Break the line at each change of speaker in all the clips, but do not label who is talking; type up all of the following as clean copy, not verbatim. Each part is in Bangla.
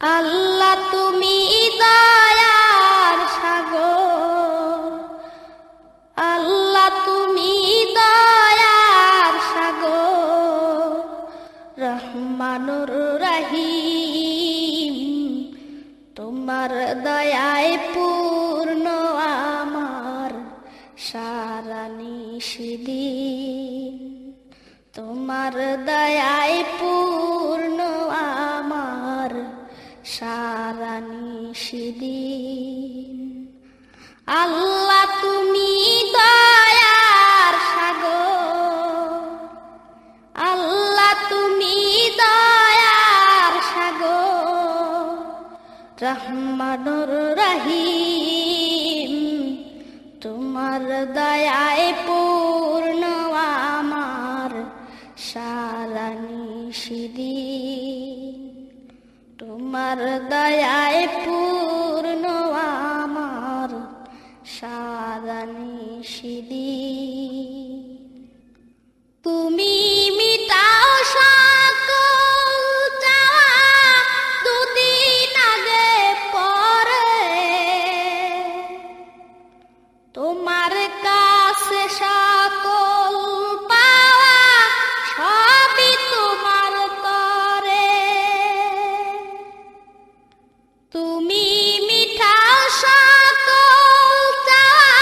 আল্লাহ তুমি দয়ার সাগর, আল্লাহ তুমি দয়ার সাগর, রহমানুর রহিম। তোমার দয়ায় পূর্ণ আমার সারা নিশিদিন, তোমার দয়ায় পূর্ণ আমার সারা নিশিদিন। আল্লাহ তুমি দয়ার সাগর, আল্লাহ তুমি দয়ার সাগর, রহমানুর রহিম। তোমার দয়ায় পূর্ণ আমার সারা নিশিদিন, তোমার দয়ায় পূর্ণ আমার সারা নিশিদিন। তুমি মিটাও সকল চাওয়া, দুদিন আগে পরে তোমার কাছে সকল পাওয়া সবই তোমার তরে। তুমি মিঠাও সকল চাওয়া,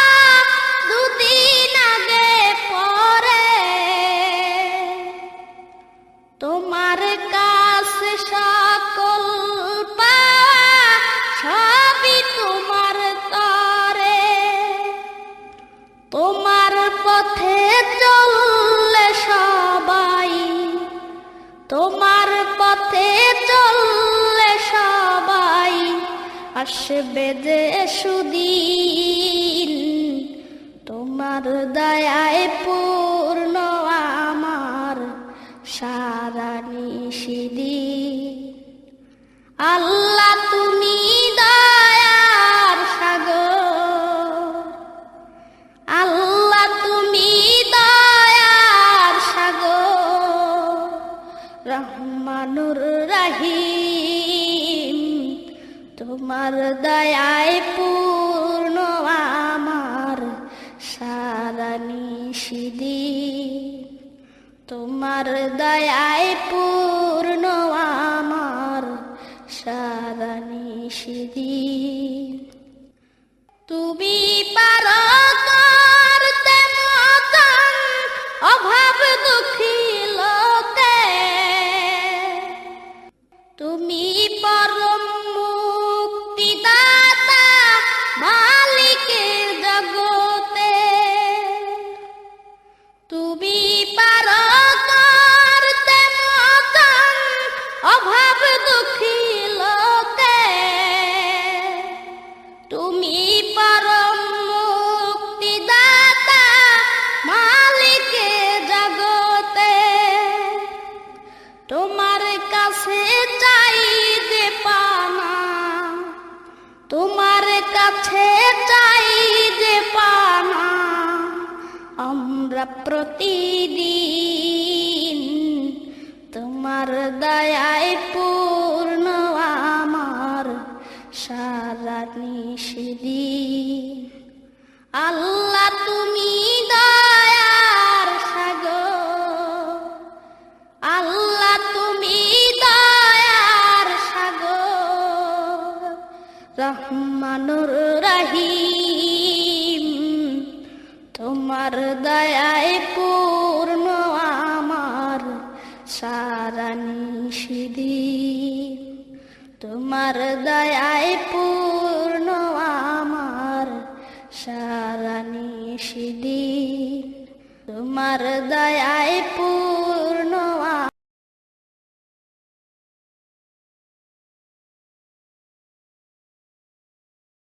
দুদিন আগে পরে তোমার কাছে সকল পাওয়া সবই তোমার তরে। তোমার পথে চললে সবাই, তোমার পথে চললে সবাই আসবে যে সুদিন, তোমার দয়ায় পূর্ণ আমার সারা নিশিদিন। আল্লাহ তুমি দয়ার সাগর, আল্লাহ তুমি দয়ার সাগর, রহমানুর রহিম। তোমার দয়ায় পূর্ণ আমার সারা নিশিদিন, তোমার দয়ায় পূর্ণ আমার সারা নিশিদিন। তুমি পারো করতে মতন অভাব দুঃখী লোকে, তুমি পরম মুক্তিদাতা মালিকের জগতে। তুমি পারো করতে মতন অভাব দুঃখী লোকে, তুমি পরম মুক্তিদাতা মালিকের জগতে। তোমার কাছে চাই যে পানা, তোমার কাছে চাই যে পানা, আমরা প্রতিদিন তোমার দয়ায় পূর্ণ আমার সারা নিশিদিন। আল্লাহ তুমি দয়ার সাগর, আল্লাহ তুমি দয়ার সাগর, রহমানুর রহিম। তোমার দয়ায় পূর্ণ আমার সারা নিশিদিন, তোমার দয়ায় পূর্ণ আমার সারা নিশিদিন, তোমার দয়ায় পূর্ণ